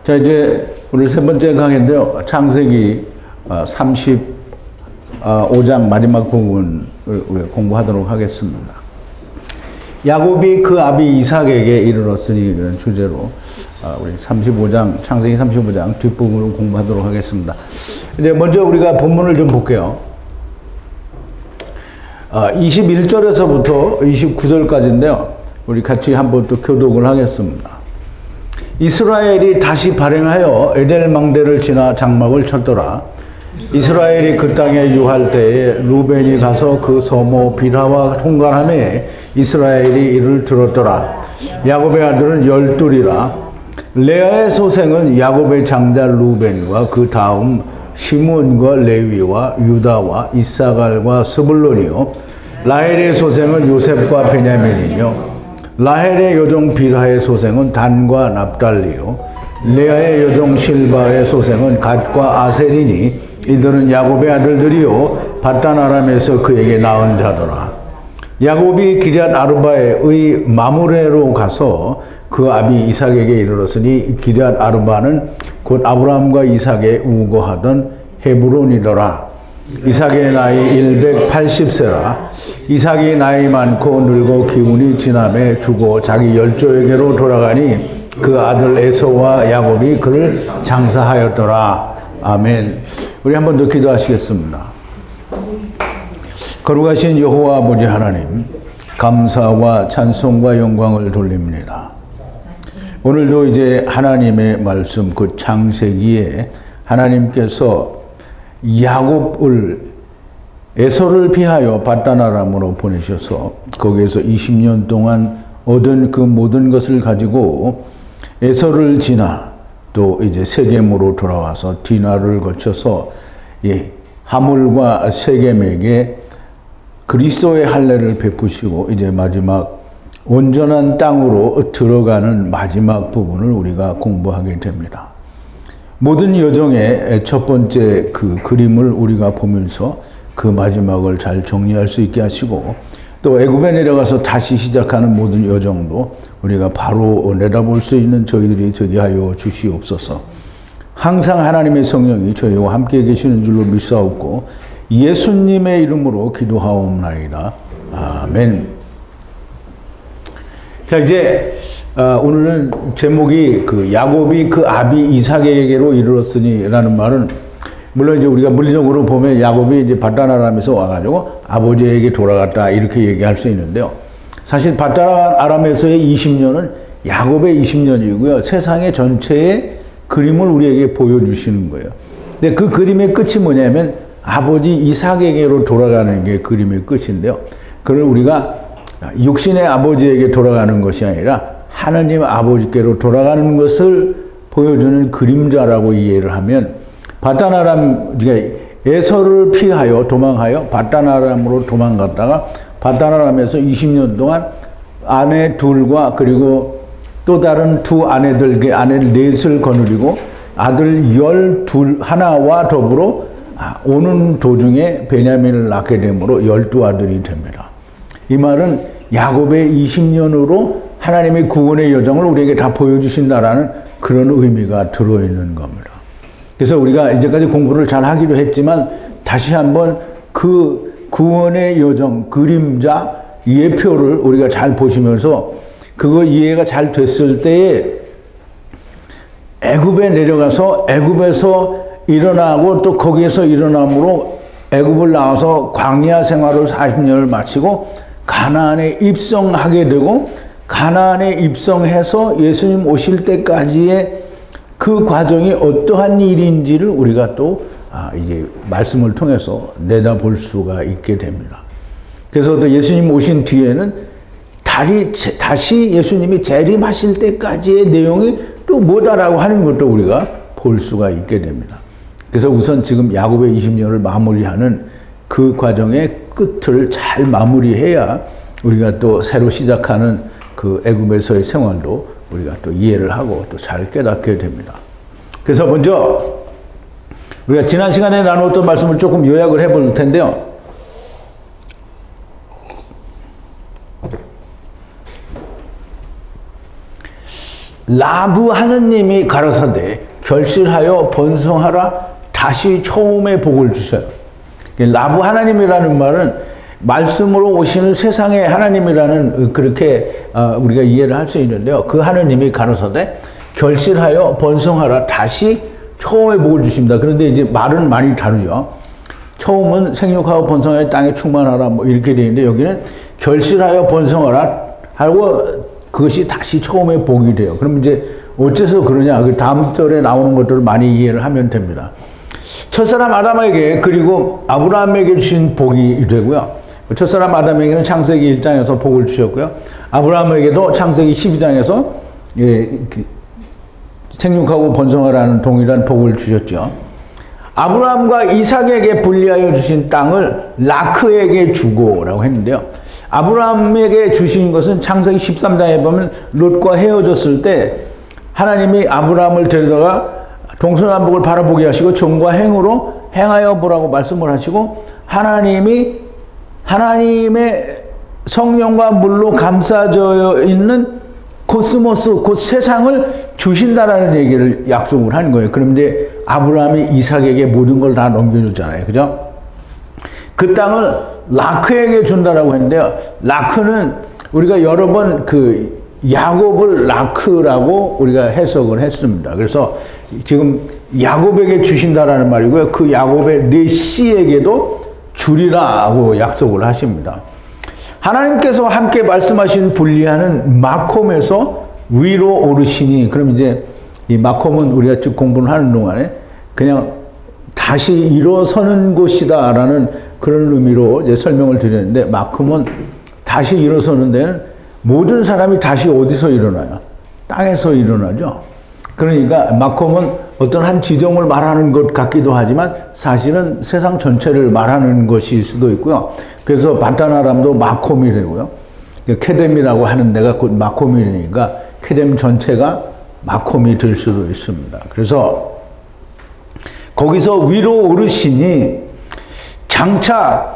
자, 이제 오늘 세 번째 강의인데요. 창세기 35장 마지막 부분을 우리가 공부하도록 하겠습니다. 야곱이 그 아비 이삭에게 이르렀으니 이런 주제로 우리 35장, 창세기 35장 뒷부분을 공부하도록 하겠습니다. 이제 먼저 우리가 본문을 좀 볼게요. 21절에서부터 29절까지인데요. 우리 같이 한번 또 교독을 하겠습니다. 이스라엘이 다시 발행하여 에델망대를 지나 장막을 쳤더라. 이스라엘이 그 땅에 유할 때에 루벤이 가서 그 서모 빌하와 통관함에 이스라엘이 이를 들었더라. 야곱의 아들은 12이라. 레아의 소생은 야곱의 장자 루벤과 그 다음 시므온과 레위와 유다와 이사갈과 스불론이요. 라헬의 소생은 요셉과 베냐민이며 라헬의 여종 빌하의 소생은 단과 납달리요. 레아의 여종 실바의 소생은 갓과 아셀이니 이들은 야곱의 아들들이요 밧단 아람에서 그에게 낳은 자더라. 야곱이 기럇 아르바의 마므레로 가서 그 아비 이삭에게 이르렀으니 기럇 아르바는 곧 아브라함과 이삭의 우거하던 헤브론이더라. 이삭의 나이 180세라. 이삭이 나이 많고 늙어 기운이 지남에 죽어 자기 열조에게로 돌아가니 그 아들 에서와 야곱이 그를 장사하였더라. 아멘. 우리 한 번 더 기도하시겠습니다. 거룩하신 여호와 아버지 하나님, 감사와 찬송과 영광을 돌립니다. 오늘도 이제 하나님의 말씀, 그 창세기에 하나님께서 야곱을 에서를 피하여 밧단 아람으로 보내셔서 거기에서 20년 동안 얻은 그 모든 것을 가지고 에서를 지나 또 이제 세겜으로 돌아와서 디나를 거쳐서 하물과 세겜에게 그리스도의 할례를 베푸시고 이제 마지막 온전한 땅으로 들어가는 마지막 부분을 우리가 공부하게 됩니다. 모든 여정의 첫 번째 그 그림을 우리가 보면서 그 마지막을 잘 정리할 수 있게 하시고 또 애굽에 내려가서 다시 시작하는 모든 여정도 우리가 바로 내다볼 수 있는 저희들이 되게 하여 주시옵소서. 항상 하나님의 성령이 저희와 함께 계시는 줄로 믿사옵고 예수님의 이름으로 기도하옵나이다. 아멘. 자, 이제 오늘은 제목이 그 야곱이 그 아비 이삭에게로 이르렀으니라는 말은 물론 이제 우리가 물리적으로 보면 야곱이 이제 밧단 아람에서 와가지고 아버지에게 돌아갔다 이렇게 얘기할 수 있는데요. 사실 밧단 아람에서의 20년은 야곱의 20년이고요. 세상의 전체의 그림을 우리에게 보여주시는 거예요. 근데 그 그림의 끝이 뭐냐면 아버지 이삭에게로 돌아가는 게 그림의 끝인데요. 그걸 우리가 육신의 아버지에게 돌아가는 것이 아니라 하나님 아버지께로 돌아가는 것을 보여주는 그림자라고 이해를 하면 밧단 아람, 그러니까 에서를 피하여 도망하여 밧단 아람으로 도망갔다가 밧단 아람에서 20년 동안 아내 둘과 그리고 또 다른 두 아내들, 아내 넷을 거느리고 아들 12하나와 더불어 오는 도중에 베냐민을 낳게 되므로 12아들이 됩니다. 이 말은 야곱의 20년으로 하나님의 구원의 여정을 우리에게 다 보여주신다라는 그런 의미가 들어있는 겁니다. 그래서 우리가 이제까지 공부를 잘 하기로 했지만 다시 한번 그 구원의 여정, 그림자, 예표를 우리가 잘 보시면서 그거 이해가 잘 됐을 때에 애굽에 내려가서 애굽에서 일어나고 또 거기에서 일어남으로 애굽을 나와서 광야 생활을 40년을 마치고 가나안에 입성하게 되고 가나안에 입성해서 예수님 오실 때까지의 그 과정이 어떠한 일인지를 우리가 또 이제 말씀을 통해서 내다볼 수가 있게 됩니다. 그래서 또 예수님 오신 뒤에는 다시 예수님이 재림하실 때까지의 내용이 또 뭐다라고 하는 것도 우리가 볼 수가 있게 됩니다. 그래서 우선 지금 야곱의 20년을 마무리하는 그 과정의 끝을 잘 마무리해야 우리가 또 새로 시작하는 그 애굽에서의 생활도 우리가 또 이해를 하고 또 잘 깨닫게 됩니다. 그래서 먼저 우리가 지난 시간에 나누었던 말씀을 조금 요약을 해볼 텐데요. 라브 하느님이 가라사대 결실하여 번성하라 다시 처음에 복을 주셔요. 라브 하나님이라는 말은 말씀으로 오시는 세상의 하나님이라는 그렇게 우리가 이해를 할 수 있는데요. 그 하나님이 가라사대 결실하여 번성하라 다시 처음에 복을 주십니다. 그런데 이제 말은 많이 다르죠. 처음은 생육하고 번성하여 땅에 충만하라 뭐 이렇게 되어 있는데 여기는 결실하여 번성하라 하고 그것이 다시 처음에 복이 돼요. 그럼 이제 어째서 그러냐? 그 다음 절에 나오는 것들을 많이 이해를 하면 됩니다. 첫사람 아담에게 그리고 아브라함에게 주신 복이 되고요. 첫사람 아담에게는 창세기 1장에서 복을 주셨고요. 아브라함에게도 창세기 12장에서 생육하고 번성하라는 동일한 복을 주셨죠. 아브라함과 이삭에게 분리하여 주신 땅을 라크에게 주고라고 했는데요. 아브라함에게 주신 것은 창세기 13장에 보면 롯과 헤어졌을 때 하나님이 아브라함을 데려다가 동서남북을 바라보게 하시고 정과 행으로 행하여 보라고 말씀을 하시고 하나님의 성령과 물로 감싸져 있는 코스모스 곧 세상을 주신다라는 얘기를 약속을 하는 거예요. 그럼 이제 아브라함이 이삭에게 모든 걸 다 넘겨줬잖아요. 그죠? 그 땅을 라크에게 준다라고 했는데요. 라크는 우리가 여러 번 그 야곱을 라크라고 우리가 해석을 했습니다. 그래서 지금 야곱에게 주신다라는 말이고요. 그 야곱의 레시에게도 주리라고 약속을 하십니다. 하나님께서 함께 말씀하신 분리하는 마콤에서 위로 오르시니 그럼 이제 이 마콤은 우리가 쭉 공부를 하는 동안에 그냥 다시 일어서는 곳이다라는 그런 의미로 이제 설명을 드렸는데 마콤은 다시 일어서는 데는 모든 사람이 다시 어디서 일어나요? 땅에서 일어나죠. 그러니까 마콤은 어떤 한 지점을 말하는 것 같기도 하지만 사실은 세상 전체를 말하는 것일 수도 있고요. 그래서 바다나람도 마콤이 되고요. 케뎀이라고 하는 데가 곧 마콤이 되니까 케뎀 전체가 마콤이 될 수도 있습니다. 그래서 거기서 위로 오르시니 장차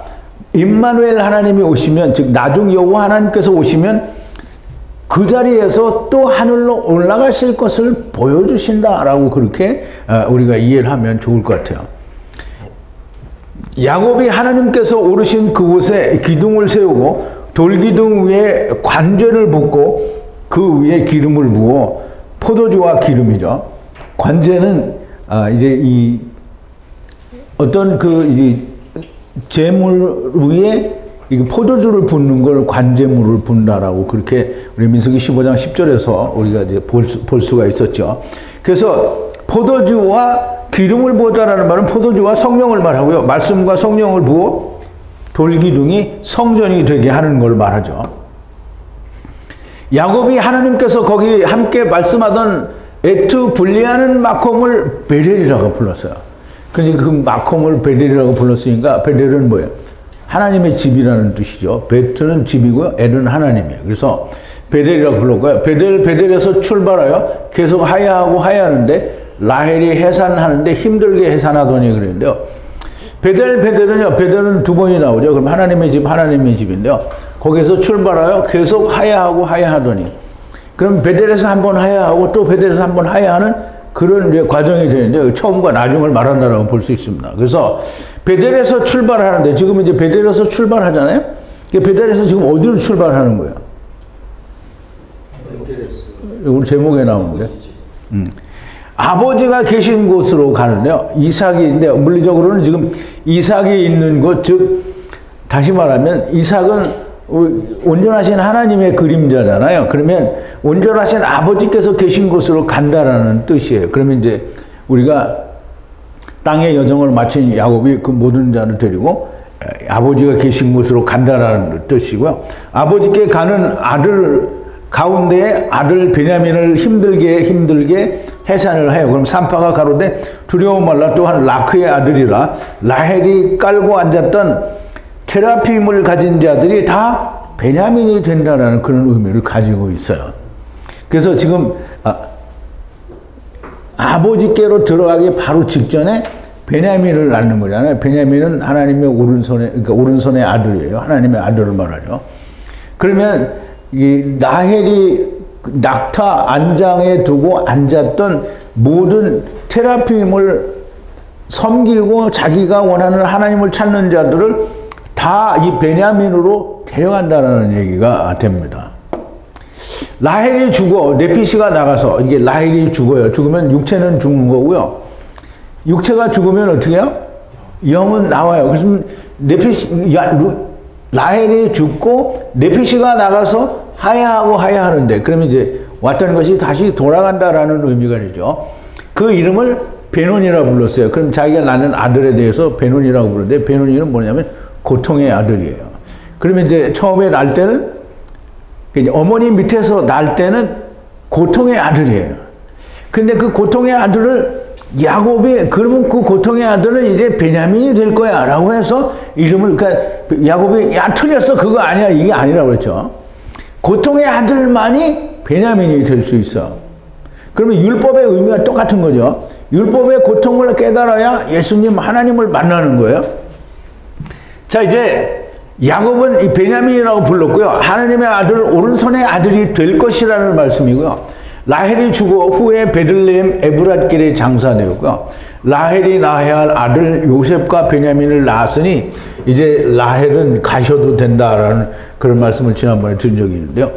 임마누엘 하나님이 오시면 즉 나중 여호와 하나님께서 오시면 그 자리에서 또 하늘로 올라가실 것을 보여주신다라고 그렇게 우리가 이해를 하면 좋을 것 같아요. 야곱이 하나님께서 오르신 그곳에 기둥을 세우고 돌기둥 위에 관죄를 붓고 그 위에 기름을 부어 포도주와 기름이죠. 관죄는 이제 이 어떤 그 제물 위에 포도주를 붓는 걸 관제물을 붓는다라고 그렇게 우리 민수기 15장 10절에서 우리가 이제 볼 수가 있었죠. 그래서 포도주와 기름을 부었다라는 말은 포도주와 성령을 말하고요. 말씀과 성령을 부어 돌기둥이 성전이 되게 하는 걸 말하죠. 야곱이 하나님께서 거기 함께 말씀하던 에트 분리하는 마콤을 베델이라고 불렀어요. 그러니까 그 마콤을 베델이라고 불렀으니까 베델은 뭐예요? 하나님의 집이라는 뜻이죠. 베트는 집이고요. 엘은 하나님이에요. 그래서 베델이라고 불렀고요. 베델에서 출발하여 계속 하야하고 하야하는데 라헬이 해산하는데 힘들게 해산하더니 그랬는데요. 베델은 두 번이 나오죠. 그럼 하나님의 집인데요. 거기에서 출발하여 계속 하야하고 하야하더니 그럼 베델에서 한번 하야하고 또 베델에서 한번 하야하는 그런 이제 과정이 되는데 처음과 나중을 말한다라고 볼 수 있습니다. 그래서 베델에서 출발하는데 지금 이제 베델에서 출발하잖아요. 베델에서 지금 어디로 출발하는 거예요? 오늘 제목에 나오는데 아버지가 계신 곳으로 가는데요. 이삭인데 물리적으로는 지금 이삭이 있는 곳, 즉 다시 말하면 이삭은 온전하신 하나님의 그림자잖아요. 그러면 온전하신 아버지께서 계신 곳으로 간다라는 뜻이에요. 그러면 이제 우리가 땅의 여정을 마친 야곱이 그 모든 자를 데리고 아버지가 계신 곳으로 간다라는 뜻이고요. 아버지께 가는 아들 가운데에 아들 베냐민을 힘들게 해산을 해요. 그럼 산파가 가로되 두려워 말라 또한 라크의 아들이라 라헬이 깔고 앉았던 테라핌을 가진 자들이 다 베냐민이 된다라는 그런 의미를 가지고 있어요. 그래서 지금 아버지께로 들어가기 바로 직전에 베냐민을 낳는 거잖아요. 베냐민은 하나님의 오른손의 아들이에요. 하나님의 아들을 말하죠. 그러면 이 라헬이 낙타 안장에 두고 앉았던 모든 테라핌을 섬기고 자기가 원하는 하나님을 찾는 자들을 다 이 베냐민으로 데려간다는 얘기가 됩니다. 라헬이 죽어 레피시가 나가서 이게 라헬이 죽어요. 죽으면 육체는 죽는 거고요. 육체가 죽으면 어떻게 해요? 영은 나와요. 그래서 라헬이 죽고 레피시가 나가서 하야하는데 그러면 이제 왔던 것이 다시 돌아간다라는 의미가 되죠. 그 이름을 베논이라고 불렀어요. 그럼 자기가 낳는 아들에 대해서 베논이라고 부르는데 베논이는 뭐냐면 고통의 아들이에요. 그러면 이제 처음에 날 때는 어머니 밑에서 날 때는 고통의 아들이에요. 근데 그 고통의 아들을 야곱이 그러면 그 고통의 아들은 이제 베냐민이 될 거야 라고 해서 이름을 그러니까 야곱이 야 틀렸어 그거 아니야 이게 아니라고 그랬죠. 고통의 아들만이 베냐민이 될 수 있어. 그러면 율법의 의미가 똑같은 거죠. 율법의 고통을 깨달아야 예수님 하나님을 만나는 거예요. 자 이제 야곱은 이 베냐민이라고 불렀고요. 하나님의 아들 오른손의 아들이 될 것이라는 말씀이고요. 라헬이 죽어 후에 베들레헴 에브랏길에 장사되었고요. 라헬이 낳아야 할 아들 요셉과 베냐민을 낳았으니 이제 라헬은 가셔도 된다라는 그런 말씀을 지난번에 드린 적이 있는데요.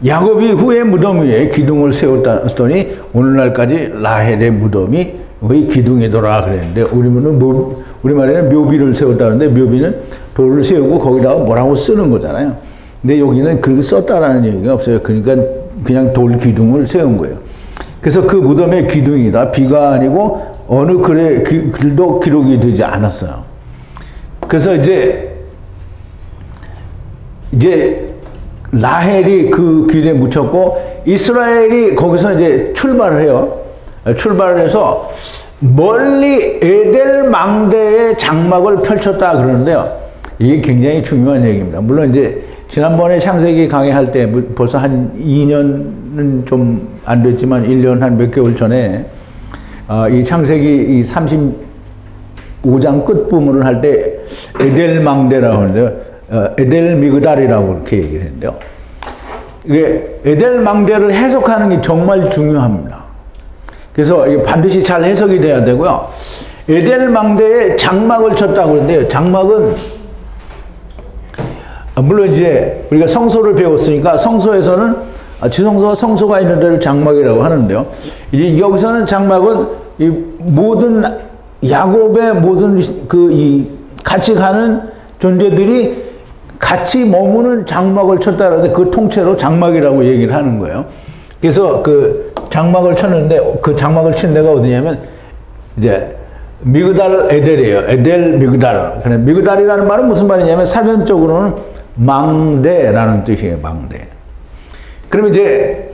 야곱이 후에 무덤 위에 기둥을 세웠더니 오늘날까지 라헬의 무덤이 의 기둥이더라 그랬는데 우리말에는 묘비를 세웠다는데 묘비는 돌을 세우고 거기다가 뭐라고 쓰는 거잖아요. 근데 여기는 그렇게 썼다라는 얘기가 없어요. 그러니까 그냥 돌 기둥을 세운 거예요. 그래서 그 무덤의 기둥이다. 비가 아니고 어느 글도 기록이 되지 않았어요. 그래서 이제 라헬이 그 길에 묻혔고 이스라엘이 거기서 이제 출발을 해요. 출발을 해서 멀리 에델 망대에 장막을 펼쳤다 그러는데요. 이게 굉장히 중요한 얘기입니다. 물론 이제 지난번에 창세기 강의할 때 벌써 한 2년은 좀 안 됐지만 1년 한 몇 개월 전에 이 창세기 이 35장 끝 부분을 할 때 에델 망대라고 하는데요. 에델 미그달이라고 그렇게 얘기를 했는데요. 이게 에델 망대를 해석하는 게 정말 중요합니다. 그래서 이게 반드시 잘 해석이 돼야 되고요. 에델 망대에 장막을 쳤다고 그러는데요. 장막은 물론 이제 우리가 성소를 배웠으니까 성소에서는 지성소와 성소가 있는 데를 장막이라고 하는데요. 이제 여기서는 장막은 이 모든 야곱의 모든 같이 가는 존재들이 같이 머무는 장막을 쳤다는데 그 통째로 장막이라고 얘기를 하는 거예요. 그래서 그 장막을 쳤는데 그 장막을 친 데가 어디냐면 이제 미그달 에델이에요. 에델 미그달. 그래 미그달이라는 말은 무슨 말이냐면 사전적으로는 망대라는 뜻이에요. 망대. 그러면 이제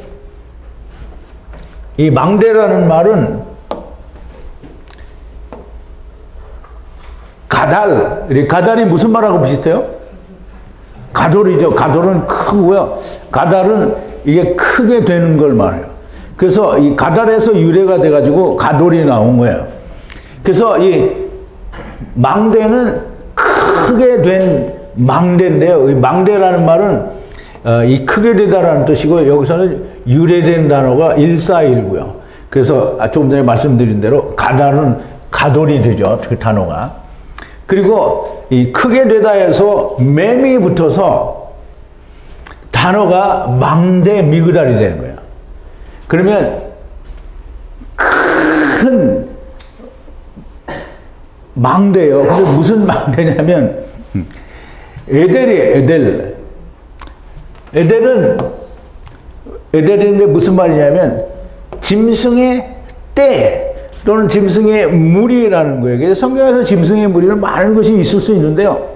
이 망대라는 말은 가달이 무슨 말하고 비슷해요? 가돌이죠. 가돌은 크고요. 가달은 이게 크게 되는 걸 말해요. 그래서 이 가달에서 유래가 돼가지고 가돌이 나온 거예요. 그래서 이 망대는 크게 된 망대인데요. 이 망대라는 말은 이 크게 되다라는 뜻이고 여기서는 유래된 단어가 141고요. 그래서 조금 전에 말씀드린 대로 가달은 가돌이 되죠. 그 단어가. 그리고 이 크게 되다에서 맴이 붙어서 단어가 망대 미그달이 되는 거예요. 그러면 큰 망대예요. 그래서 무슨 망대냐면 에델이에요. 에델. 에델인데 무슨 말이냐면 짐승의 때 또는 짐승의 무리라는 거예요. 그래서 성경에서 짐승의 무리는 많은 것이 있을 수 있는데요.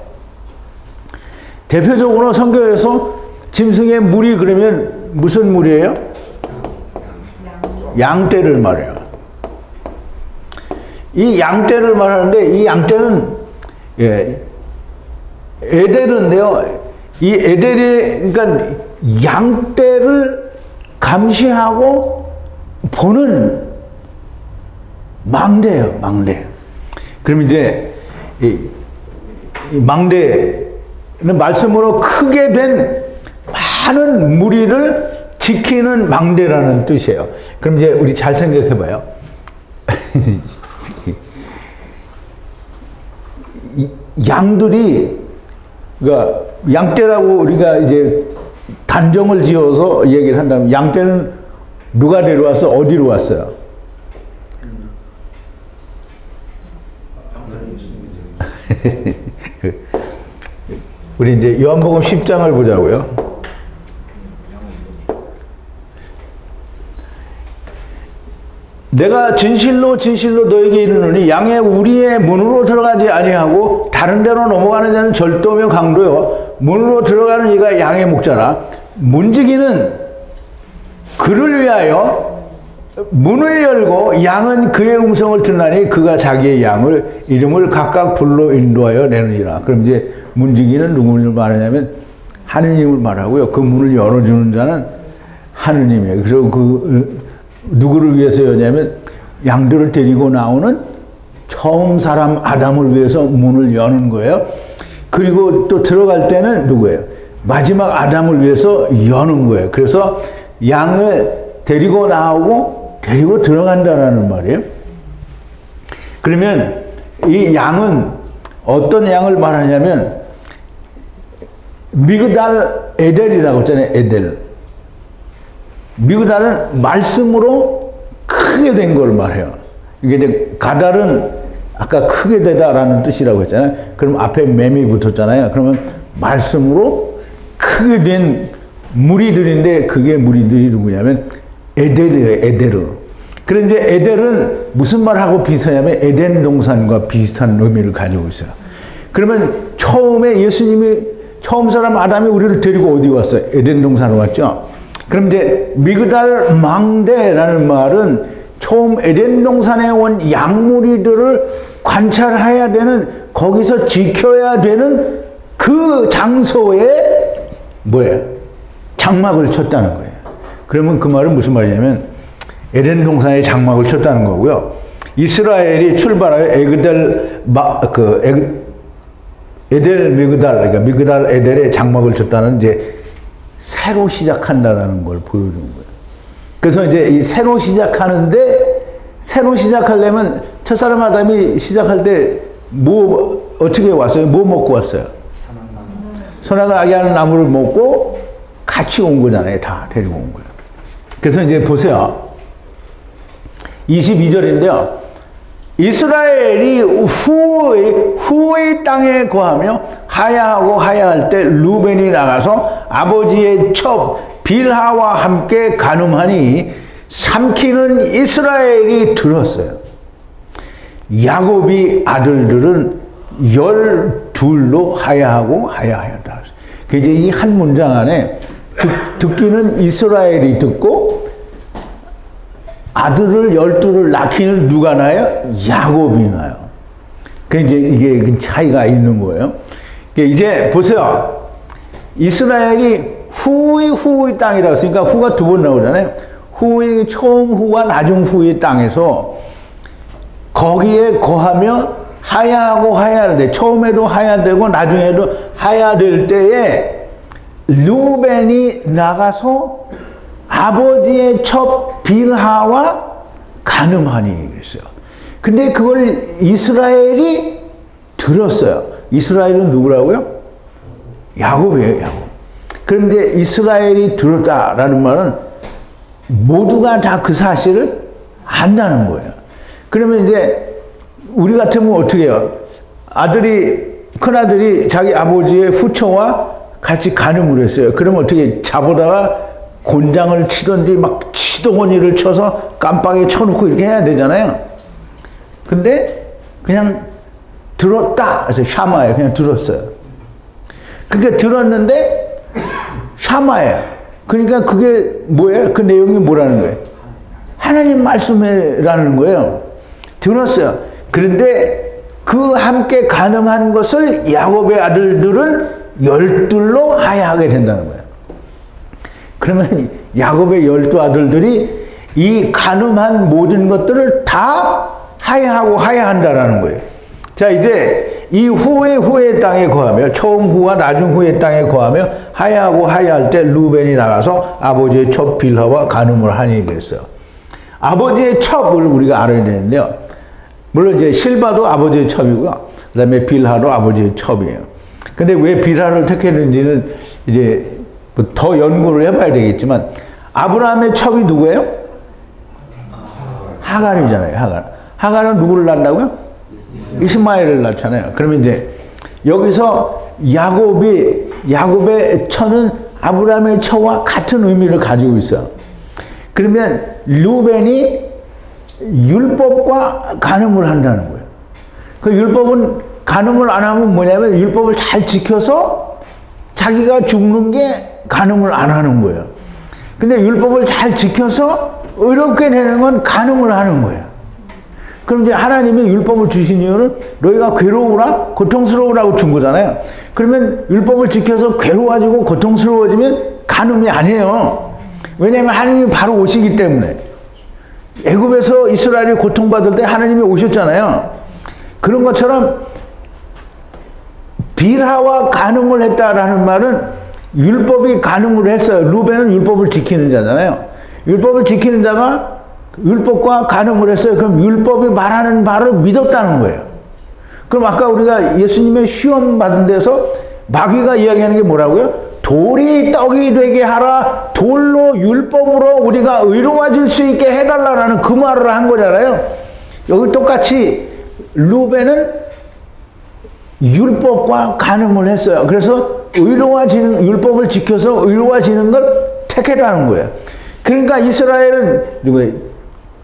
대표적으로 성경에서 짐승의 무리 그러면 무슨 무리예요? 양떼를 말해요. 이 양떼를 말하는데 이 양떼는 에델인데요. 이 에델이 그러니까 양떼를 감시하고 보는 망대예요. 망대. 그럼 이제 이 망대는 말씀으로 크게 된 많은 무리를 지키는 망대라는 뜻이에요. 그럼 이제 우리 잘 생각해 봐요. 양들이, 그러니까 양떼라고 우리가 이제 단정을 지어서 얘기를 한다면, 양떼는 누가 데려와서 어디로 왔어요? 우리 이제 요한복음 10장을 보자고요. 내가 진실로 진실로 너에게 이르노니 양의 우리의 문으로 들어가지 아니하고 다른 데로 넘어가는 자는 절도며 강도요 문으로 들어가는 이가 양의 목자라. 문지기는 그를 위하여 문을 열고 양은 그의 음성을 듣나니 그가 자기의 양을 이름을 각각 불러 인도하여 내느니라. 그럼 이제 문지기는 누구를 말하냐면 하느님을 말하고요. 그 문을 열어주는 자는 하느님이에요. 그래서 그 누구를 위해서 여냐면 양들을 데리고 나오는 처음 사람 아담을 위해서 문을 여는 거예요. 그리고 또 들어갈 때는 누구예요? 마지막 아담을 위해서 여는 거예요. 그래서 양을 데리고 나오고 데리고 들어간다라는 말이에요. 그러면 이 양은 어떤 양을 말하냐면 미그달 에델이라고 했잖아요. 에델. 미그달은 말씀으로 크게 된 걸 말해요. 이게 이제 가달은 아까 크게 되다라는 뜻이라고 했잖아요. 그럼 앞에 맴이 붙었잖아요. 그러면 말씀으로 크게 된 무리들인데 그게 무리들이 누구냐면 에델이에요. 에델르. 그런데 에델은 무슨 말하고 비슷하냐면 에덴 동산과 비슷한 의미를 가지고 있어요. 그러면 처음에 예수님이 처음 사람 아담이 우리를 데리고 어디 왔어요? 에덴 동산으로 왔죠. 그럼 이제 미그달 망대라는 말은 처음 에덴 동산에 온 양무리들을 관찰해야 되는, 거기서 지켜야 되는 그 장소에 뭐예요? 장막을 쳤다는 거예요. 그러면 그 말은 무슨 말이냐면 에덴 동산에 장막을 쳤다는 거고요. 이스라엘이 출발하여 에델 미그달, 그러니까 미그달 에델에 장막을 쳤다는 이제 새로 시작한다라는 걸 보여주는 거예요. 그래서 이제 이 새로 시작하는데, 새로 시작하려면 첫사람 아담이 시작할 때 뭐 어떻게 왔어요? 뭐 먹고 왔어요? 선악을 알게 하는 나무를 먹고 같이 온 거잖아요. 다 데리고 온 거예요. 그래서 이제 보세요. 22절인데요. 이스라엘이 후의 땅에 거하며 하야하고 하야할 때 루벤이 나가서 아버지의 첩 빌하와 함께 간음하니 삼키는 이스라엘이 들었어요. 야곱이 아들들은 12로 하야하고 하야하였다. 그 이제 이 한 문장 안에 듣기는 이스라엘이 듣고 아들을 12를 낳기는 누가 나요? 야곱이 나요. 그 이제 이게 차이가 있는 거예요. 이제 보세요. 이스라엘이 후의 땅이라고 했으니까 후가 두 번 나오잖아요. 후의 처음 후와 나중 후의 땅에서 거기에 거하며 하야하고 하야할 때, 처음에도 하야되고 나중에도 하야될 때에 루벤이 나가서 아버지의 첩 빌하와 간음하니 그랬어요. 근데 그걸 이스라엘이 들었어요. 이스라엘은 누구라고요? 야곱이에요, 야곱. 그런데 이스라엘이 들었다라는 말은 모두가 다 그 사실을 안다는 거예요. 그러면 이제 우리 같으면 어떻게 해요? 큰아들이 자기 아버지의 후처와 같이 간음을 했어요. 그러면 어떻게 잡아다가 곤장을 치던지 막 치동원이를 쳐서 깜빵에 쳐놓고 이렇게 해야 되잖아요. 근데 그냥 들었다. 그래서 샤마예요. 그냥 들었어요. 그게 들었는데 샤마예요. 그러니까 그게 뭐예요? 그 내용이 뭐라는 거예요? 하나님 말씀이라는 거예요. 들었어요. 그런데 그 함께 간음한 것을 야곱의 아들들은 12로 하야하게 된다는 거예요. 그러면 야곱의 12아들들이 이 간음한 모든 것들을 다 하야하고 하야한다라는 거예요. 자, 이제 이 후의 땅에 거하며 처음 후와 나중 후의 땅에 거하며 하야하고 하야할 때 루벤이 나가서 아버지의 첩 빌하와 간음을 하니 그랬어요. 아버지의 첩을 우리가 알아야 되는데요. 물론 이제 실바도 아버지의 첩이고요. 그 다음에 빌하도 아버지의 첩이에요. 근데 왜 빌하를 택했는지는 이제 더 연구를 해봐야 되겠지만 아브라함의 첩이 누구예요? 하갈이잖아요. 하갈은 누구를 낳는다고요? 이스마엘을 낳잖아요. 그러면 이제 여기서 야곱의 처는 아브라함의 처와 같은 의미를 가지고 있어요. 그러면 루벤이 율법과 간음을 한다는 거예요. 그 율법은 간음을 안 하면 뭐냐면 율법을 잘 지켜서 자기가 죽는 게 간음을 안 하는 거예요. 근데 율법을 잘 지켜서 의롭게 되는 건 간음을 하는 거예요. 그럼 이제 하나님이 율법을 주신 이유는 너희가 괴로우라 고통스러우라고 준 거잖아요. 그러면 율법을 지켜서 괴로워지고 고통스러워지면 간음이 아니에요. 왜냐하면 하나님이 바로 오시기 때문에. 애굽에서 이스라엘이 고통받을 때 하나님이 오셨잖아요. 그런 것처럼 빌하와 간음을 했다라는 말은 율법이 간음을 했어요. 루벤은 율법을 지키는 자잖아요. 율법을 지키는 자가 율법과 간음을 했어요. 그럼 율법이 말하는 바를 믿었다는 거예요. 그럼 아까 우리가 예수님의 시험 받은 데서 마귀가 이야기하는 게 뭐라고요? 돌이 떡이 되게 하라. 돌로 율법으로 우리가 의로워질 수 있게 해달라는 그 말을 한 거잖아요. 여기 똑같이 루벤은 율법과 간음을 했어요. 그래서 율법을 지켜서 의로워지는 걸 택했다는 거예요. 그러니까 이스라엘은 누구예요?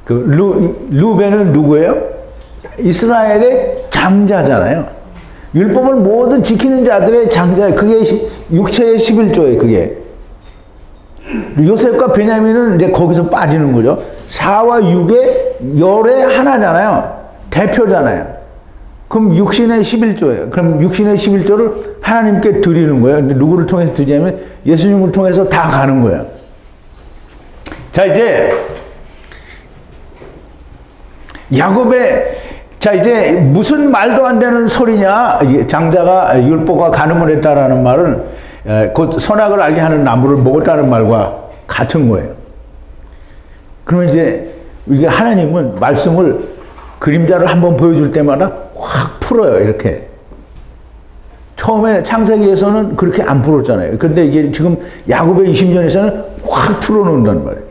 루벤은 누구예요? 이스라엘의 장자잖아요. 율법을 모든 지키는 자들의 장자예요. 그게 육체의 11조예요. 그게. 요셉과 베냐민은 이제 거기서 빠지는 거죠. 4와 6의 열의 하나잖아요. 대표잖아요. 그럼 육신의 11조예요. 그럼 육신의 11조를 하나님께 드리는 거예요. 근데 누구를 통해서 드리냐면 예수님을 통해서 다 가는 거예요. 자, 이제 이제 무슨 말도 안 되는 소리냐? 장자가 율법과 간음을 했다라는 말은 곧 선악을 알게 하는 나무를 먹었다는 말과 같은 거예요. 그러면 이제 이게 하나님은 말씀을 그림자를 한번 보여줄 때마다 확 풀어요. 이렇게. 처음에 창세기에서는 그렇게 안 풀었잖아요. 그런데 이게 지금 야곱의 20년에서는 확 풀어놓는다는 말이에요.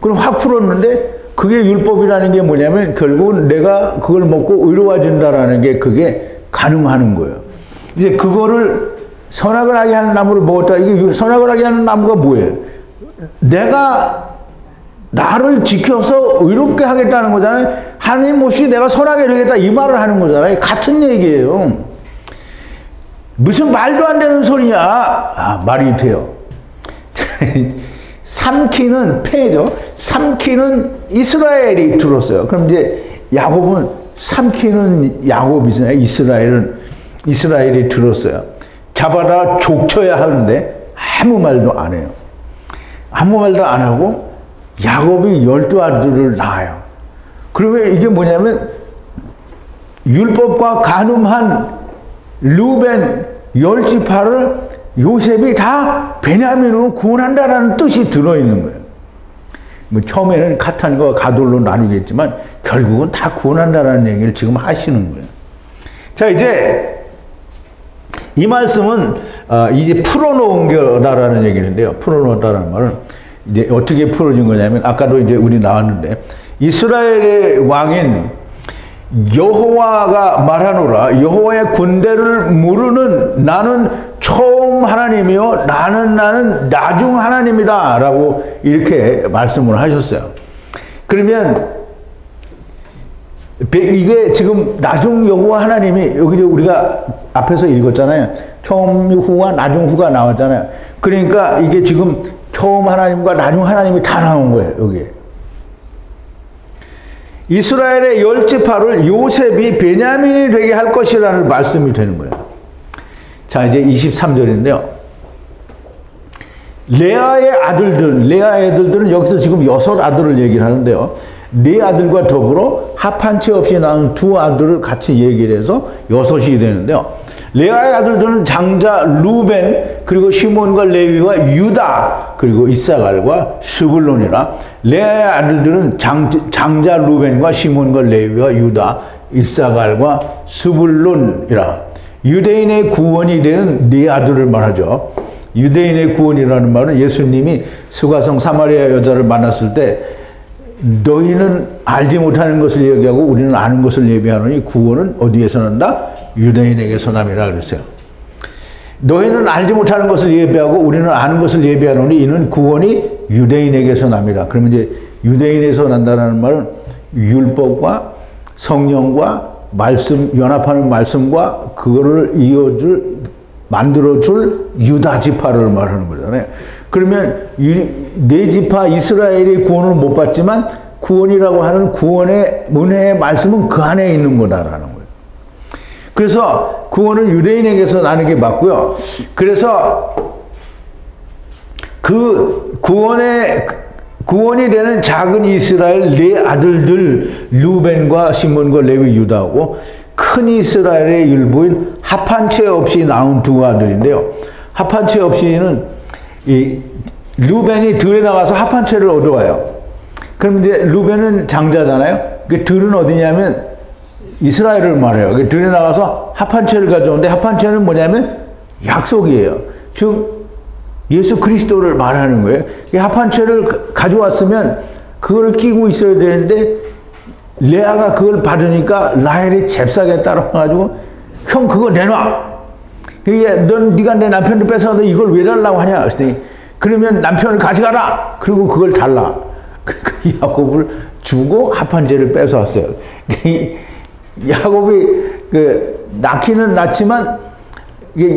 그럼 확 풀었는데 그게 율법이라는 게 뭐냐면 결국은 내가 그걸 먹고 의로워진다라는 게 그게 가능하는 거예요. 이제 그거를 선악을 하게 하는 나무를 먹었다. 이게 선악을 하게 하는 나무가 뭐예요? 내가 나를 지켜서 의롭게 하겠다는 거잖아요. 하나님 없이 내가 선하게 되겠다 이 말을 하는 거잖아요. 같은 얘기예요. 무슨 말도 안 되는 소리냐? 아, 말이 돼요. 삼키는 폐죠. 삼키는 이스라엘이 들었어요. 그럼 이제 야곱은 삼키는 야곱이잖아요. 이스라엘이 들었어요. 잡아다 족쳐야 하는데 아무 말도 안 해요. 아무 말도 안 하고 야곱이 12아들을 낳아요. 그러면 이게 뭐냐면 율법과 간음한 루벤 10지파를 요셉이 다 베냐민으로 구원한다라는 뜻이 들어있는 거예요. 뭐 처음에는 가탄과 가돌로 나누겠지만 결국은 다 구원한다라는 얘기를 지금 하시는 거예요. 자, 이제 이 말씀은 이제 풀어놓은 거다라는 얘기인데요. 풀어놓았다는 말은 이제 어떻게 풀어진 거냐면 아까도 이제 우리 나왔는데 이스라엘의 왕인 여호와가 말하노라. 여호와의 군대를 모르는 나는 처음 하나님이요 나는 나중 하나님이다 라고 이렇게 말씀을 하셨어요. 그러면 이게 지금 나중 여호와 하나님이 여기 우리가 앞에서 읽었잖아요. 처음 후와 나중 후가 나왔잖아요. 그러니까 이게 지금 처음 하나님과 나중 하나님이 다 나온 거예요. 여기에. 이스라엘의 10지파를 요셉이 베냐민이 되게 할 것이라는 말씀이 되는 거예요. 자, 이제 23절인데요. 레아의 아들들은 여기서 지금 6 아들을 얘기를 하는데요. 네 아들과 더불어 합한 채 없이 낳은 두 아들을 같이 얘기를 해서 6이 되는데요. 레아의 아들들은 장자 루벤, 그리고 시몬과 레위와 유다, 그리고 이사갈과 스불론이라. 레아의 아들들은 장자 루벤과 시몬과 레위와 유다, 이사갈과 스불론이라. 유대인의 구원이 되는 네 아들을 말하죠. 유대인의 구원이라는 말은 예수님이 수가성 사마리아 여자를 만났을 때 너희는 알지 못하는 것을 얘기하고 우리는 아는 것을 예비하노니 구원은 어디에서 난다? 유대인에게서 남이라 그랬어요. 너희는 알지 못하는 것을 예비하고 우리는 아는 것을 예비하노니 이는 구원이 유대인에게서 남이라. 그러면 이제 유대인에서 난다는 말은 율법과 성령과 말씀, 연합하는 말씀과 그거를 만들어줄 유다 지파를 말하는 거잖아요. 그러면 네 지파 이스라엘이 구원을 못 받지만 구원이라고 하는 구원의 은혜의 말씀은 그 안에 있는 거다라는 거예요. 그래서 구원은 유대인에게서 나는 게 맞고요. 그래서 그 구원이 되는 작은 이스라엘 네 아들들 루벤과 시몬과 레위 유다하고 큰 이스라엘의 일부인 합한 채 없이 낳은 두 아들인데요. 합한 채 없이는 이 루벤이 들에 나가서 합한 채를 얻어와요. 그럼 이제 루벤은 장자잖아요. 그 들은 어디냐면 이스라엘을 말해요. 그 들에 나가서 합한 채를 가져오는데 합한 채는 뭐냐면 약속이에요. 즉 예수 그리스도를 말하는 거예요. 이 합한 채를 가져왔으면 그걸 끼고 있어야 되는데 레아가 그걸 받으니까 라헬이 잽싸게 따라와가지고 형 그거 내놔. 네가 내 남편을 뺏어가서 이걸 왜 달라고 하냐. 그랬더니 그러면 남편을 가져가라. 그리고 그걸 달라. 그 야곱을 주고 합한채를 뺏어왔어요. 야곱이 낳기는 낳지만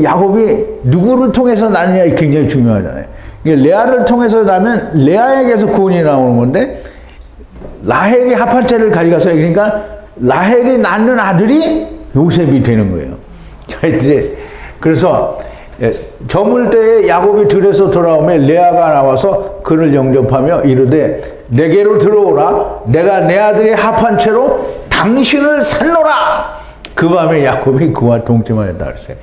야곱이 누구를 통해서 낳느냐 굉장히 중요하잖아요. 레아를 통해서 낳으면 레아에게서 구원이 나오는 건데 라헬이 합한채를 가져가서 그러니까 라헬이 낳는 아들이 요셉이 되는 거예요. 이제 그래서 저물 때에 야곱이 들에서 돌아오면 레아가 나와서 그를 영접하며 이르되 내게로 들어오라. 내가 내 아들의 합한채로 당신을 살노라. 그 밤에 야곱이 그와 동침하였다 그랬어요.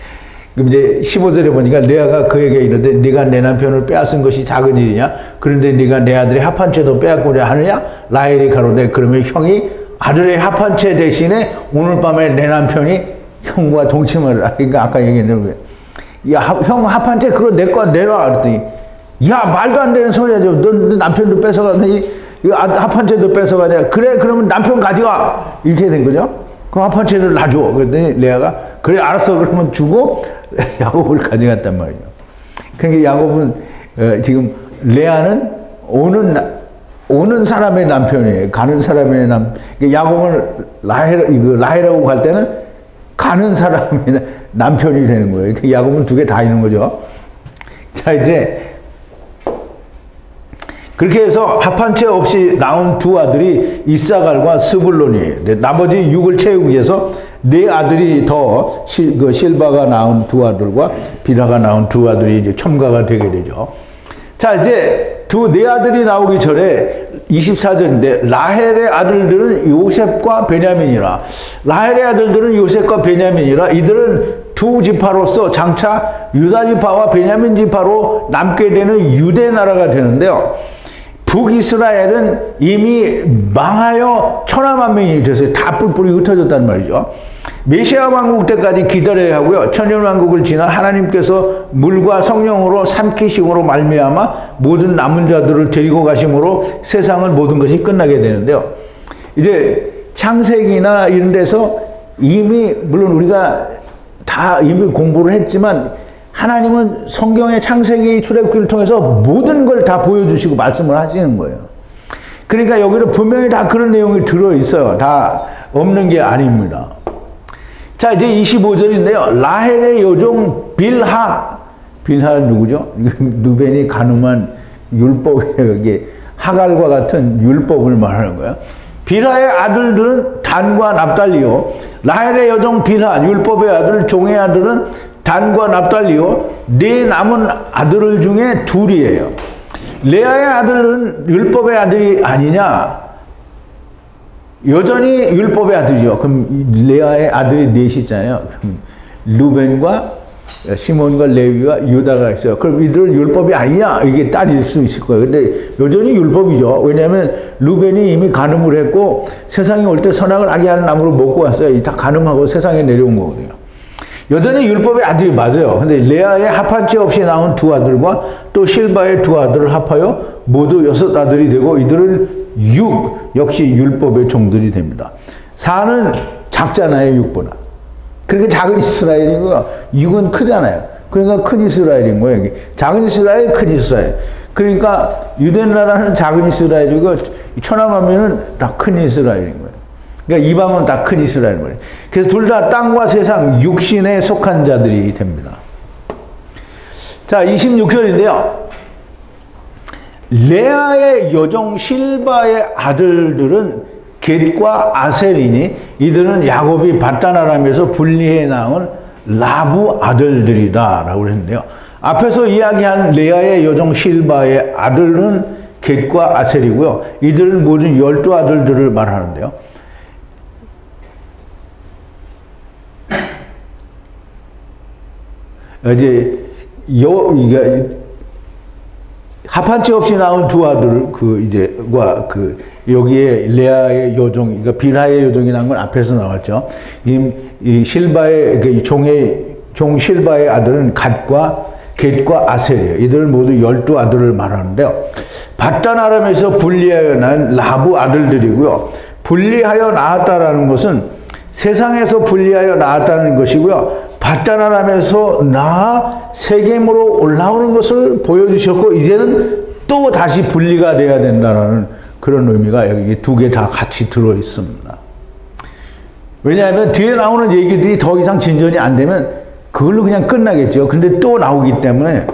그럼 이제 15절에 보니까 레아가 그에게 이르되 네가 내 남편을 빼앗은 것이 작은 일이냐? 그런데 네가 내 아들의 합한채도 빼앗고자 하느냐? 라헬이 가로되 그러면 형이 아들의 합한채 대신에 오늘 밤에 내 남편이 형과 동침하라. 그러니까 아까 얘기했는 거예요. 야, 형 합한채 그거 내 거 내놔. 그랬더니 야, 말도 안 되는 소리야죠. 너 남편도 뺏어가더니 이거 합한채도 뺏어가냐? 그래, 그러면 남편 가져가. 이렇게 된 거죠. 그럼 합한채를 놔줘. 그랬더니 레아가 그래, 알았어. 그러면 주고 야곱을 가져갔단 말이죠. 그러니까 야곱은 지금 레아는 오는 사람의 남편이에요. 가는 사람의 야곱은 라헬하고 갈 때는 가는 사람의 남편이 되는 거예요. 야곱은 두 개 다 있는 거죠. 자, 이제 그렇게 해서 합한채 없이 낳은 두 아들이 이사갈과 스불론이 나머지 6을 채우기 위해서 네 아들이 더 실바가 낳은 두 아들과 비라가 낳은 두 아들이 이제 첨가가 되게 되죠. 자, 이제 네 아들이 나오기 전에 24절인데 라헬의 아들들은 요셉과 베냐민이라. 라헬의 아들들은 요셉과 베냐민이라. 이들은 두 지파로서 장차 유다 지파와 베냐민 지파로 남게 되는 유대 나라가 되는데요. 북이스라엘은 이미 망하여 천하만민이 됐어요. 다 뿔뿔이 흩어졌단 말이죠. 메시아 왕국 때까지 기다려야 하고요. 천년 왕국을 지나 하나님께서 물과 성령으로 삼키심으로 말미암아 모든 남은 자들을 데리고 가심으로 세상은 모든 것이 끝나게 되는데요. 이제 창세기나 이런 데서 이미 물론 우리가 다 이미 공부를 했지만 하나님은 성경의 창세기 출애굽기를 통해서 모든 걸 다 보여주시고 말씀을 하시는 거예요. 그러니까 여기는 분명히 다 그런 내용이 들어있어요. 다 없는 게 아닙니다. 자, 이제 25절인데요. 라헬의 여종 빌하는 누구죠? 루벤이 가늠한 율법이에요. 이게 하갈과 같은 율법을 말하는 거예요. 빌하의 아들들은 단과 납달리요. 라헬의 여종 빌하, 율법의 아들, 종의 아들은 단과 납달리요. 네 남은 아들 중에 둘이에요. 레아의 아들은 율법의 아들이 아니냐? 여전히 율법의 아들이죠. 그럼 레아의 아들이 넷이 있잖아요. 그럼 루벤과 시몬과 레위와 유다가 있어요. 그럼 이들은 율법이 아니냐? 이게 따질 수 있을 거예요. 근데 여전히 율법이죠. 왜냐하면 루벤이 이미 간음을 했고 세상에 올 때 선악을 알게 하는 나무를 먹고 왔어요. 다 간음하고 세상에 내려온 거거든요. 여전히 율법의 아들이 맞아요. 근데 레아의 합한 째 없이 낳은 두 아들과 또 실바의 두 아들을 합하여 모두 6 아들이 되고 이들은 6 역시 율법의 종들이 됩니다. 4는 작잖아요. 6보다. 그러니까 작은 이스라엘이고요. 6은 크잖아요. 그러니까 큰 이스라엘인 거예요. 작은 이스라엘, 큰 이스라엘. 그러니까 유대나라는 작은 이스라엘이고 천하만민은 다 큰 이스라엘인 거예요. 그러니까 이방은 다 큰 이스라엘인 거예요. 그래서 둘 다 땅과 세상, 육신에 속한 자들이 됩니다. 자, 26절인데요. 레아의 여종 실바의 아들들은 겟과 아셀이니 이들은 야곱이 밧단아람에서 분리해 낳은 라부 아들들이다 라고 했는데요. 앞에서 이야기한 레아의 여종 실바의 아들은 겟과 아셀이고요. 이들은 모두 12아들들을 말하는데요. 이제 합한 채 없이 낳은 두 아들 여기에 레아의 여종, 그러니까 빌하의 여종이 낳은 건 앞에서 나왔죠. 이 실바의 종 실바의 아들은 겟과 아셀이에요. 이들은 모두 12아들을 말하는데요. 밧단아람에서 분리하여 낳은 라부 아들들이고요. 분리하여 낳았다라는 것은 세상에서 분리하여 낳았다는 것이고요. 밧단아람에서 낳아 세겜으로 올라오는 것을 보여주셨고 이제는 또 다시 분리가 돼야 된다는 그런 의미가 여기 두 개 다 같이 들어 있습니다. 왜냐하면 뒤에 나오는 얘기들이 더 이상 진전이 안 되면 그걸로 그냥 끝나겠죠. 근데 또 나오기 때문에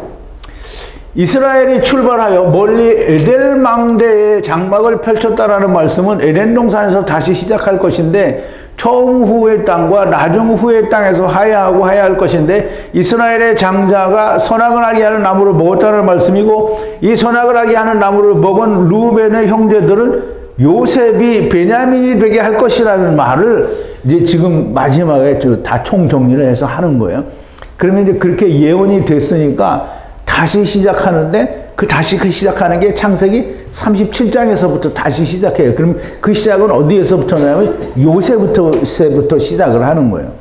이스라엘이 출발하여 멀리 에델망대에 장막을 펼쳤다라는 말씀은 에덴 동산에서 다시 시작할 것인데 처음 후의 땅과 나중 후의 땅에서 하야하고 하야할 것인데 이스라엘의 장자가 선악을 알게 하는 나무를 먹었다는 말씀이고 이 선악을 알게 하는 나무를 먹은 루벤의 형제들은 요셉이 베냐민이 되게 할 것이라는 말을 이제 지금 마지막에 다 총정리를 해서 하는 거예요. 그러면 이제 그렇게 예언이 됐으니까 다시 시작하는데 다시 시작하는 게 창세기 37장에서부터 다시 시작해요. 그럼 그 시작은 어디에서부터 나냐면 요셉부터 시작을 하는 거예요.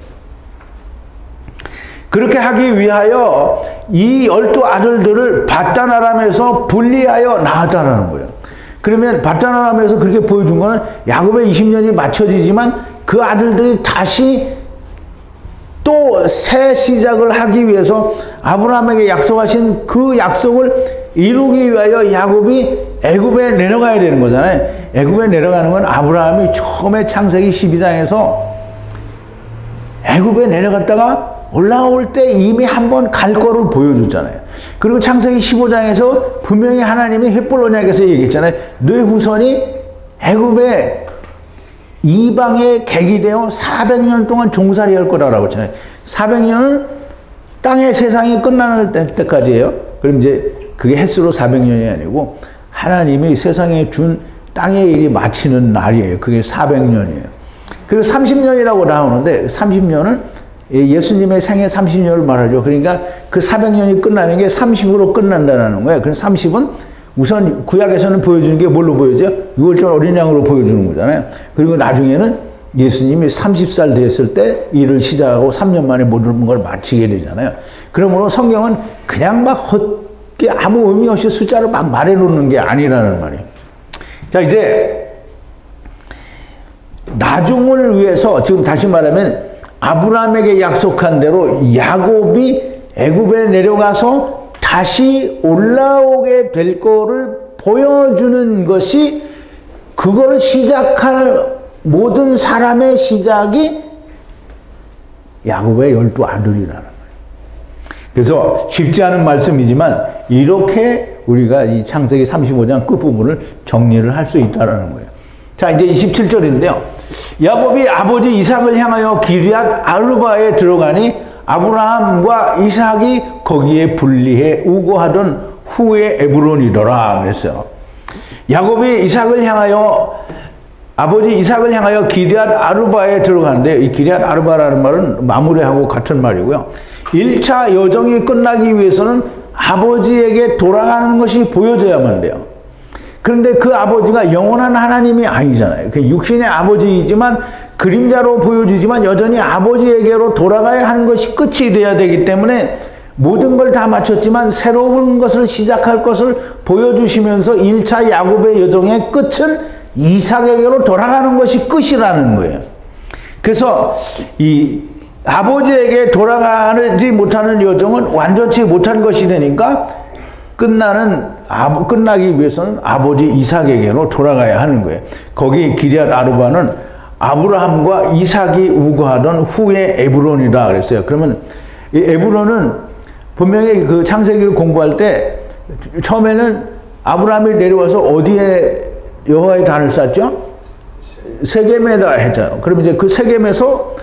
그렇게 하기 위하여 이 12아들들을 밧단아람에서 분리하여 낳았다는 거예요. 그러면 밧단아람에서 그렇게 보여준 거는 야곱의 20년이 맞춰지지만 그 아들들이 다시 또 새 시작을 하기 위해서 아브라함에게 약속하신 그 약속을 이루기 위하여 야곱이 애굽에 내려가야 되는 거잖아요. 애굽에 내려가는 건 아브라함이 처음에 창세기 12장에서 애굽에 내려갔다가 올라올 때 이미 한번 갈 거를 보여줬잖아요. 그리고 창세기 15장에서 분명히 하나님이 헷불 언약에서 얘기했잖아요. 너의 후손이 애굽에 이방의 객이 되어 400년 동안 종살이 할 거라고 했잖아요. 400년은 땅의 세상이 끝나는 때까지예요. 그럼 이제 그게 햇수로 400년이 아니고 하나님이 세상에 준 땅의 일이 마치는 날이에요. 그게 400년이에요. 그리고 30년이라고 나오는데 30년은 예수님의 생애 30년을 말하죠. 그러니까 그 400년이 끝나는 게 30으로 끝난다는 거예요. 그래서 30은 우선 구약에서는 보여주는 게 뭘로 보여져? 6월절 어린 양으로 보여주는 거잖아요. 그리고 나중에는 예수님이 30살 됐을 때 일을 시작하고 3년 만에 모든 걸 마치게 되잖아요. 그러므로 성경은 그냥 막 헛게 아무 의미 없이 숫자를 막 말해놓는 게 아니라는 말이에요. 자, 이제 나중을 위해서 지금 다시 말하면 아브라함에게 약속한 대로 야곱이 애굽에 내려가서 다시 올라오게 될 거를 보여주는 것이 그걸 시작할 모든 사람의 시작이 야곱의 12아들이라는 거예요. 그래서 쉽지 않은 말씀이지만 이렇게 우리가 이 창세기 35장 끝부분을 정리를 할 수 있다는 거예요. 자, 이제 27절인데요. 야곱이 아버지 이삭을 향하여 기럇 아르바에 들어가니 아브라함과 이삭이 거기에 분리해 우거하던 후에 에브론이더라 그랬어요. 야곱이 이삭을 향하여 아버지 이삭을 향하여 기럇 아르바에 들어가는데 이 기럇 아르바라는 말은 마무리하고 같은 말이고요. 1차 여정이 끝나기 위해서는 아버지에게 돌아가는 것이 보여져야만 돼요. 그런데 그 아버지가 영원한 하나님이 아니잖아요. 그 육신의 아버지이지만 그림자로 보여지지만 여전히 아버지에게로 돌아가야 하는 것이 끝이 돼야 되기 때문에 모든 걸 다 마쳤지만 새로운 것을 시작할 것을 보여주시면서 1차 야곱의 여정의 끝은 이삭에게로 돌아가는 것이 끝이라는 거예요. 그래서 이 아버지에게 돌아가지 못하는 여정은 완전치 못한 것이 되니까 끝나기 위해서는 아버지 이삭에게로 돌아가야 하는 거예요. 거기 기럇 아르바는 아브라함과 이삭이 우거하던 후의 에브론이다 그랬어요. 그러면 이 에브론은 분명히 그 창세기를 공부할 때 처음에는 아브라함이 내려와서 어디에 여호와의 단을 쌓죠? 세겜에다 했잖아요. 그럼 이제 그 세겜에서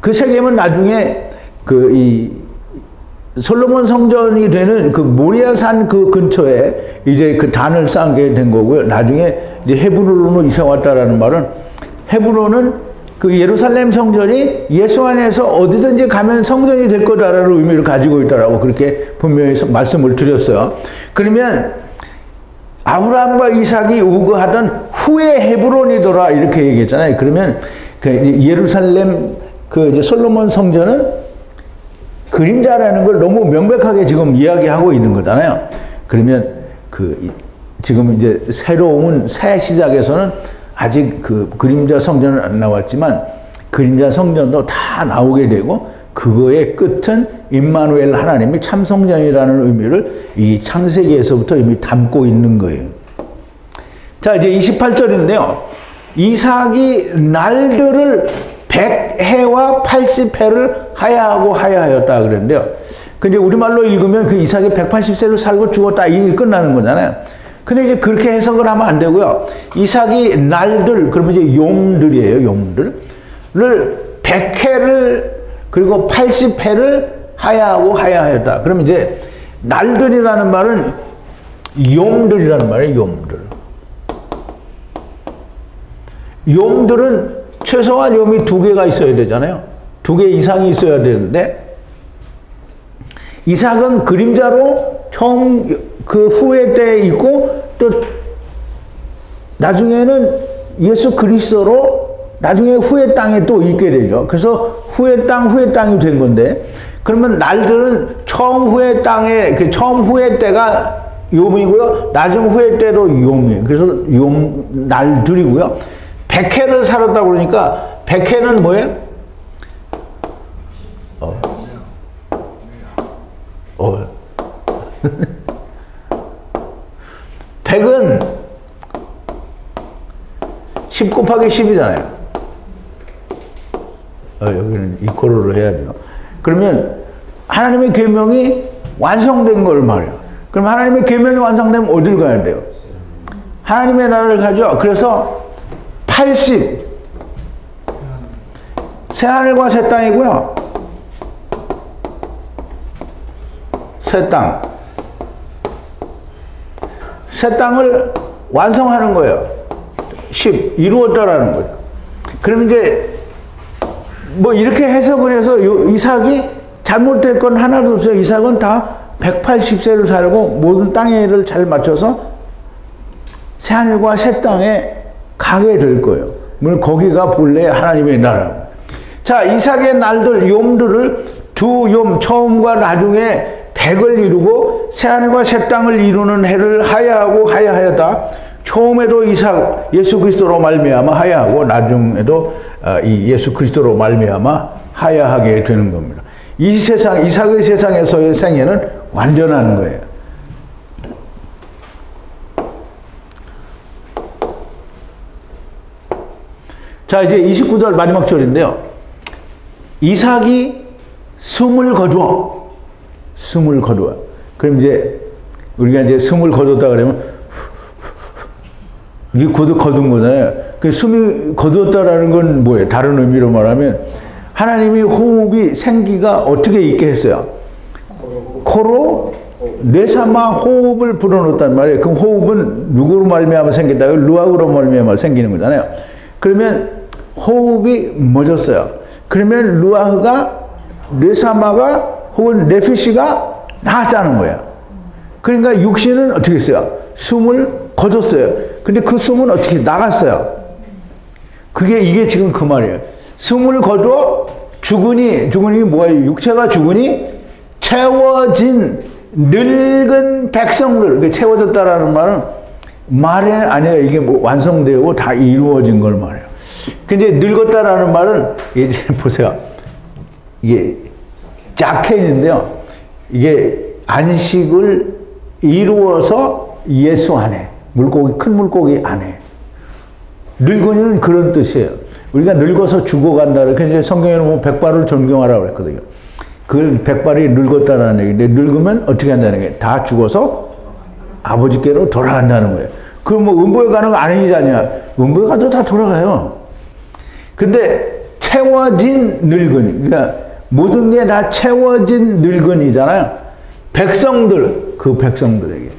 그 세겜은 나중에 이 솔로몬 성전이 되는 그 모리아산 그 근처에 이제 그 단을 쌓게 된 거고요. 나중에 이제 헤브론으로 이사 왔다라는 말은 헤브론은 그 예루살렘 성전이 예수 안에서 어디든지 가면 성전이 될 거다라는 의미를 가지고 있다라고 그렇게 분명히 말씀을 드렸어요. 그러면 아브라함과 이삭이 우거하던 후에 헤브론이더라 이렇게 얘기했잖아요. 그러면 그 예루살렘 그 이제 솔로몬 성전은 그림자라는 걸 너무 명백하게 지금 이야기하고 있는 거잖아요. 그러면 지금 이제 새로운 새 시작에서는 아직 그 그림자 성전은 안 나왔지만 그림자 성전도 다 나오게 되고 그거의 끝은 임마누엘 하나님이 참 성전이라는 의미를 이 창세기에서부터 이미 담고 있는 거예요. 자, 이제 28절인데요. 이삭이 날들을 100해와 80해를 하야하고 하야하였다 그랬는데요. 근데 우리말로 읽으면 그 이삭이 180세를 살고 죽었다 이게 끝나는 거잖아요. 근데 이제 그렇게 해석을 하면 안 되고요. 이삭이 날들, 그러면 이제 용들이에요, 용들을 100해를 그리고 80해를 하야하고 하야하였다. 그러면 이제 날들이라는 말은 용들이라는 말이에요, 용들. 용들은 최소한 용이 2개가 있어야 되잖아요. 2개 이상이 있어야 되는데 이삭은 그림자로 처음 그 후회 때에 있고 또 나중에는 예수 그리스도로 나중에 후회 땅에 또 있게 되죠. 그래서 후회 땅이 된 건데 그러면 날들은 처음 후회 땅에 그 처음 후회 때가 용이고요. 나중 후회 때도 용이에요. 그래서 용 날들이고요. 100해를 살았다고 그러니까 100해는 뭐예요? 100은 10 곱하기 10이잖아요. 여기는 이코로로 해야죠. 그러면 하나님의 계명이 완성된 걸 말해요. 그럼 하나님의 계명이 완성되면 어딜 가야 돼요? 하나님의 나라를 가죠. 그래서 80 새하늘과 새 땅이고요. 새 땅. 새 땅을 완성하는 거예요. 10 이루었다라는 거죠. 그럼 이제 뭐 이렇게 해석을 해서 이삭이 잘못될 건 하나도 없어요. 이삭은 다 180세를 살고 모든 땅의 일을 잘 맞춰서 새하늘과 새 땅에 가게 될 거예요. 물론 거기가 본래 하나님의 나라고. 자, 이삭의 날들 용들을 두 용 처음과 나중에 100을 이루고 새하늘과 새 땅을 이루는 해를 하야하고 하야하였다. 처음에도 이삭 예수 그리스도로 말미암아 하야하고 나중에도 이 예수 그리스도로 말미암아 하야하게 되는 겁니다. 이 세상 이삭의 세상에서의 생애는 완전한 거예요. 자, 이제 29절 마지막 절인데요. 이삭이 숨을 거두어. 그럼 이제 우리가 이제 숨을 거뒀다 그러면 이게 거둔 거잖아요. 그 숨이 거두었다라는 건 뭐예요? 다른 의미로 말하면 하나님이 호흡이 생기가 어떻게 있게 했어요? 코로 뇌사마 호흡을 불어넣었단 말이에요. 그 호흡은 누구로 말미암아 생긴다고요? 루아으로 말미암아 생기는 거잖아요. 그러면 호흡이 멎었어요. 그러면 루아흐가 뇌사마가 혹은 네피시가 나왔다는 거예요. 그러니까 육신은 어떻게 했어요? 숨을 거뒀어요. 근데 그 숨은 어떻게 나갔어요? 이게 지금 그 말이에요. 숨을 거둬 죽으니 뭐예요? 육체가 죽으니 채워진 늙은 백성들, 채워졌다라는 말은 말이 아니에요. 이게 뭐 완성되고 다 이루어진 걸 말해요. 근데 늙었다라는 말은 이제 보세요. 이게 자켓인데요. 이게 안식을 이루어서 예수 안에 물고기 큰 물고기 안에 늙은이는 그런 뜻이에요. 우리가 늙어서 죽어간다. 그래서 성경에는 뭐 백발을 존경하라고 그랬거든요. 그걸 백발이 늙었다는 얘기인데 늙으면 어떻게 한다는 게 다 죽어서 아버지께로 돌아간다는 거예요. 그럼 뭐 음보에 가는 거 아니잖냐. 음보에 가도 다 돌아가요. 근데 채워진 늙은이, 그러니까 모든 게 다 채워진 늙은이잖아요. 백성들, 그 백성들에게.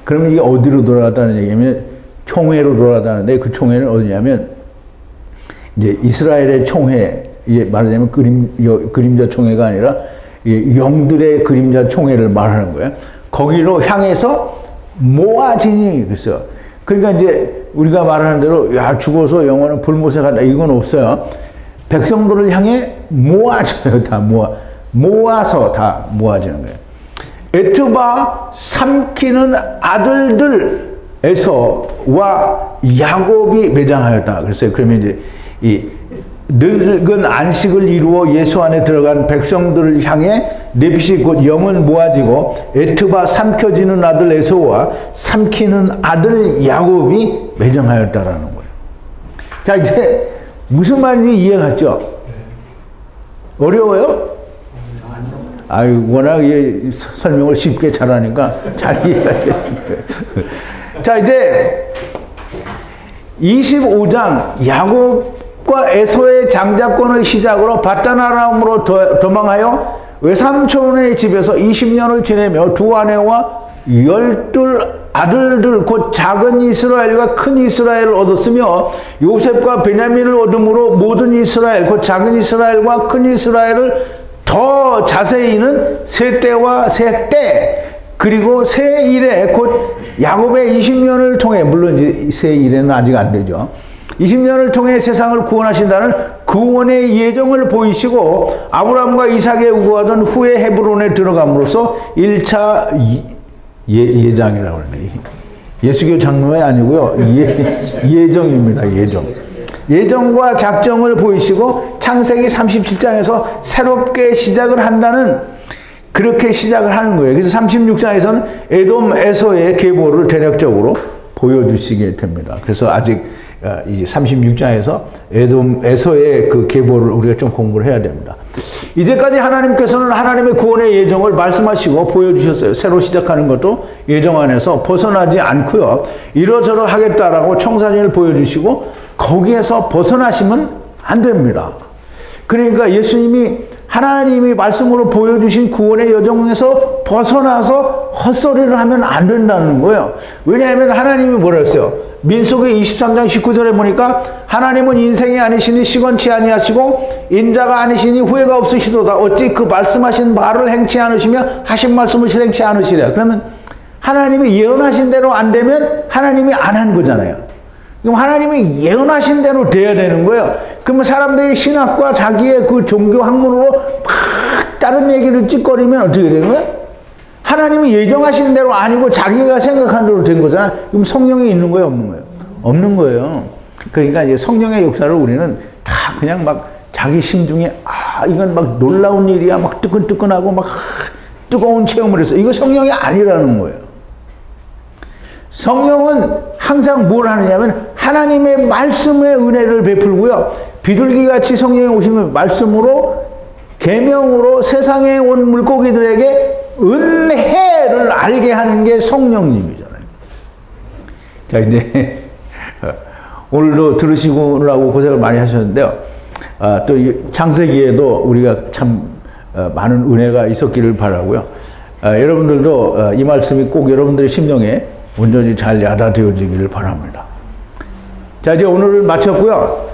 그러면 이게 어디로 돌아갔다는 얘기냐면 총회로 돌아가는데 그 총회는 어디냐면 이제 이스라엘의 총회, 말하자면 그림자 총회가 아니라 영들의 그림자 총회를 말하는 거예요. 거기로 향해서 모아지니 그랬어요. 그러니까 이제 우리가 말하는 대로 야 죽어서 영원한 불못에 간다 이건 없어요. 백성들을 향해 모아져요. 다 모아서 다 모아지는 거예요. 에트바 삼키는 아들들 에서와 야곱이 매장하였다. 그랬어요. 그러면 이제 이 늙은 안식을 이루어 예수 안에 들어간 백성들을 향해 렙시 곧 영은 모아지고 에트바 삼켜지는 아들 에서와 삼키는 아들 야곱이 매장하였다라는 거예요. 자 이제 무슨 말인지 이해갔죠? 어려워요? 아유 워낙 설명을 쉽게 잘하니까 잘 이해가 됐습니다. 자 이제 25장 야곱과 에서의 장자권을 시작으로 바단-아람으로 도망하여 외삼촌의 집에서 20년을 지내며 두 아내와 12 아들들 곧 작은 이스라엘과 큰 이스라엘을 얻었으며 요셉과 베냐민을 얻음으로 모든 이스라엘 곧 작은 이스라엘과 큰 이스라엘을 더 자세히는 세 때와 세 때 그리고 세 일에 곧 야곱의 20년을 통해 물론 이제 세 일에는 아직 안 되죠. 20년을 통해 세상을 구원하신다는 구원의 예정을 보이시고 아브라함과 이삭에 우거하던 후에 헤브론에 들어감으로써 1차 예장이라고 그러네. 예수교 장로회 아니고요. 예정입니다. 예정. 예정과 작정을 보이시고 창세기 37장에서 새롭게 시작을 한다는 그렇게 시작을 하는 거예요. 그래서 36장에서는 에돔 에서의 계보를 대략적으로 보여주시게 됩니다. 그래서 아직 이 36장에서 에돔 에서의 그 계보를 우리가 좀 공부를 해야 됩니다. 이제까지 하나님께서는 하나님의 구원의 예정을 말씀하시고 보여주셨어요. 새로 시작하는 것도 예정 안에서 벗어나지 않고요. 이러저러 하겠다라고 청사진을 보여주시고 거기에서 벗어나시면 안 됩니다. 그러니까 예수님이 하나님이 말씀으로 보여주신 구원의 여정에서 벗어나서 헛소리를 하면 안 된다는 거예요. 왜냐하면 하나님이 뭐라 했어요? 민수기 23장 19절에 보니까 하나님은 인생이 아니시니 시건치 아니하시고 인자가 아니시니 후회가 없으시도다. 어찌 그 말씀하신 말을 행치 않으시며 하신 말씀을 실행치 않으시랴. 그러면 하나님이 예언하신 대로 안 되면 하나님이 안 한 거잖아요. 그럼 하나님이 예언하신 대로 돼야 되는 거예요. 그러면 사람들이 신학과 자기의 그 종교 학문으로 막 다른 얘기를 찌꺼리면 어떻게 되는 거예요? 하나님이 예정하신 대로 아니고 자기가 생각한 대로 된 거잖아요. 그럼 성령이 있는 거예요, 없는 거예요? 없는 거예요. 그러니까 이제 성령의 역사를 우리는 다 그냥 막 자기 심중에 이건 막 놀라운 일이야, 막 뜨끈뜨끈하고 막 뜨거운 체험을 했어. 이거 성령이 아니라는 거예요. 성령은 항상 뭘 하느냐면 하나님의 말씀의 은혜를 베풀고요. 비둘기같이 성령이 오신 말씀으로 계명으로 세상에 온 물고기들에게 은혜를 알게 하는 게 성령님이잖아요. 자 이제 오늘도 들으시고라고 고생을 많이 하셨는데요. 또 창세기에도 우리가 참 많은 은혜가 있었기를 바라고요. 여러분들도 이 말씀이 꼭 여러분들의 심령에 온전히 잘 야다되어지기를 바랍니다. 자, 이제 오늘을 마쳤고요.